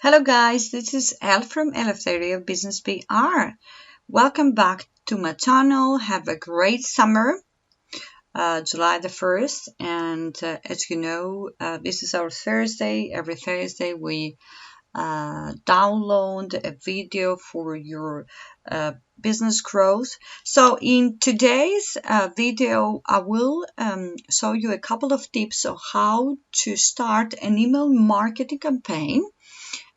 Hello guys, this is Elle from Eleftheria Business PR. Welcome back to my channel. Have a great summer, July the 1st. And as you know, this is our Thursday. Every Thursday we download a video for your business growth. So in today's video, I will show you a couple of tips of how to start an email marketing campaign.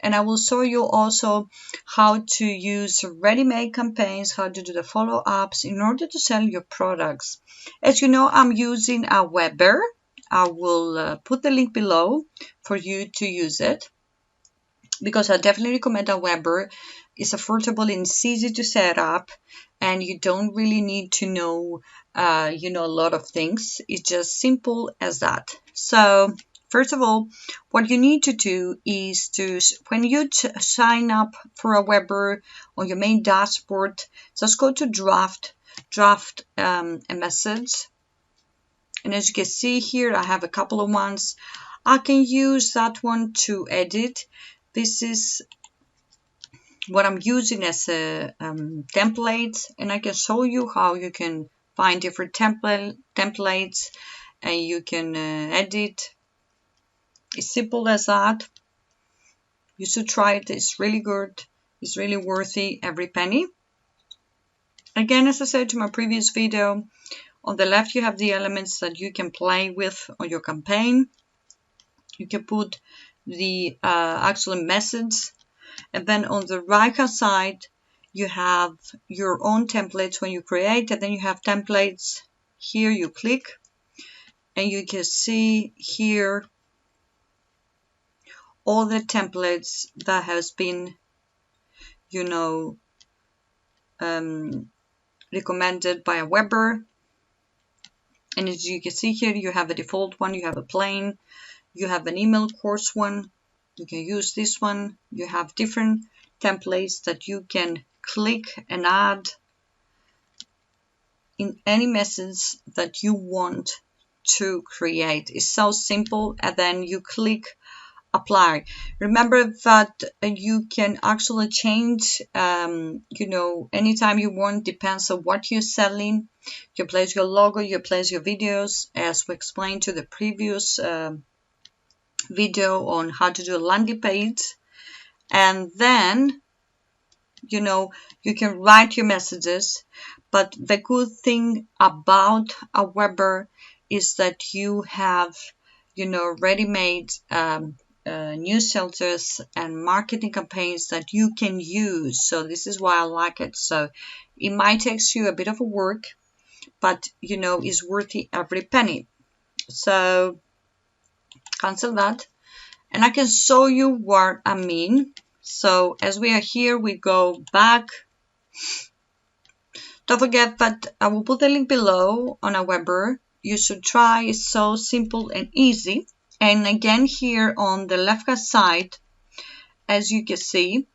And I will show you also how to use ready-made campaigns, how to do the follow-ups in order to sell your products. As you know, I'm using Aweber. I will put the link below for you to use it, because I definitely recommend Aweber. It's affordable and it's easy to set up, and you don't really need to know, a lot of things. It's just simple as that. So first of all, what you need to do is when you sign up for Aweber on your main dashboard, just go to draft a message. And as you can see here, I have a couple of ones. I can use that one to edit. This is what I'm using as a template, and I can show you how you can find different templates and you can edit. It's simple as that. You should try it. It's really good. It's really worthy every penny. Again, as I said to my previous video, on the left you have the elements that you can play with on your campaign. You can put the actual message, and then on the right hand side you have your own templates when you create, and then you have templates. Here you click and you can see here all the templates that has been recommended by Aweber. And as you can see here, you have a default one, you have a plain, you have an email course one. You can use this one. You have different templates that you can click and add in any message that you want to create. It's so simple, and then you click apply. Remember that you can actually change, anytime you want, depends on what you're selling. You place your logo, you place your videos, as we explained to the previous video on how to do a landing page. And then you can write your messages. But the good thing about Aweber is that you have ready-made newsletters and marketing campaigns that you can use. So this is why I like it. So it might take you a bit of a work, but it's worthy every penny. So cancel that, and I can show you what I mean. So as we are here, we go back. Don't forget that I will put the link below on Aweber. You should try. It's so simple and easy. And again, here on the left hand side, as you can see,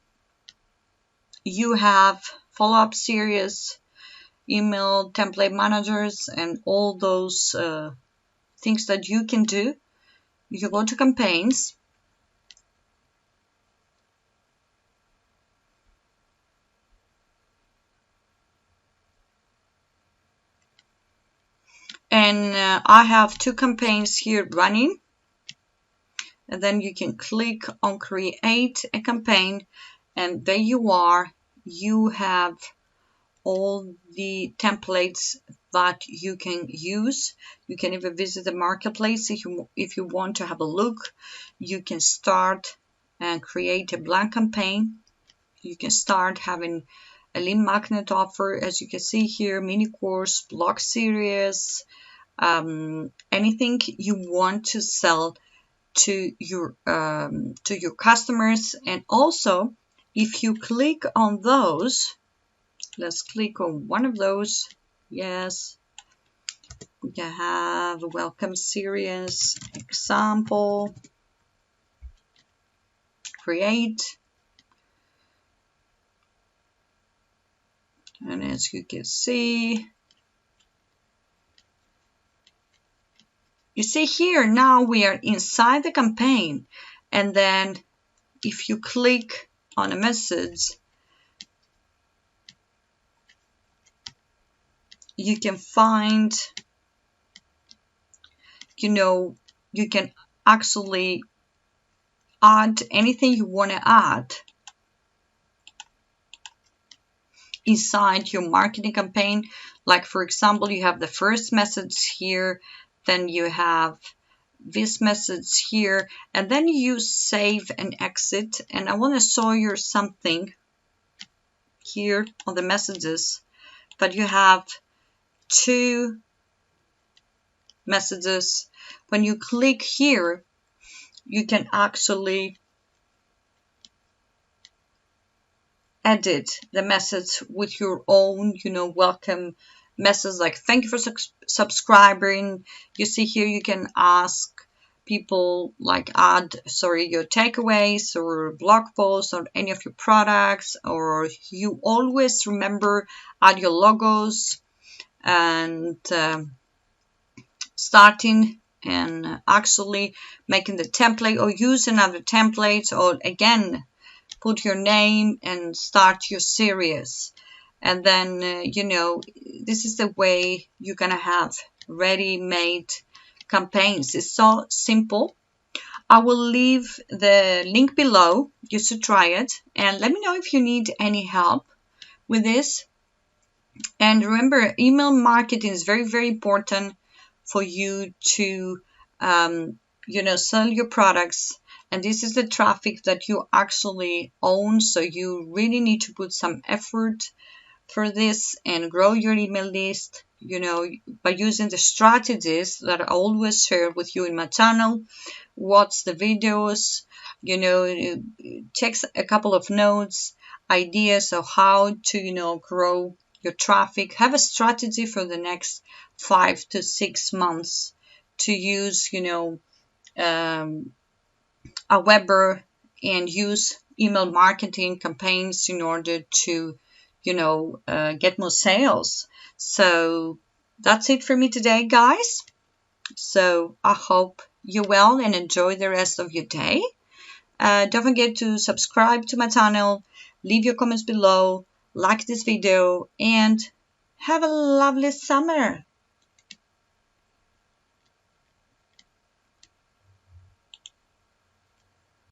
you have follow-up series, email template managers, and all those things that you can do. You can go to campaigns. And I have two campaigns here running. And then you can click on create a campaign, and there you are. You have all the templates that you can use. You can even visit the marketplace if you want to have a look. You can start and create a blank campaign. You can start having a lead magnet offer, as you can see here, mini course, blog series, anything you want to sell to your customers. And also, if you click on those, let's click on one of those. Yes, we can have a welcome series example, create, and as you can see, you see here now we are inside the campaign, and then if you click on a message, you can find, you can actually add anything you want to add inside your marketing campaign. Like, for example, you have the first message here, then you have this message here, and then you use save and exit. And I want to show you something here on the messages, but you have two messages. When you click here, you can actually edit the message with your own, welcome message, like thank you for subscribing. You see here, you can ask people, like add, your takeaways or blog posts or any of your products, or you always remember, add your logos and starting and actually making the template, or use another template, or again put your name and start your series. And then this is the way you're gonna have ready-made campaigns. It's so simple. I will leave the link below just to try it, and let me know if you need any help with this. And remember, email marketing is very, very important for you to sell your products, and this is the traffic that you actually own. So you really need to put some effort for this and grow your email list, by using the strategies that I always share with you in my channel. Watch the videos, take a couple of notes, ideas of how to, grow your traffic. Have a strategy for the next 5 to 6 months to use, Aweber and use email marketing campaigns in order to, get more sales. So that's it for me today, guys. So I hope you well and enjoy the rest of your day. Don't forget to subscribe to my channel, leave your comments below, like this video, and have a lovely summer.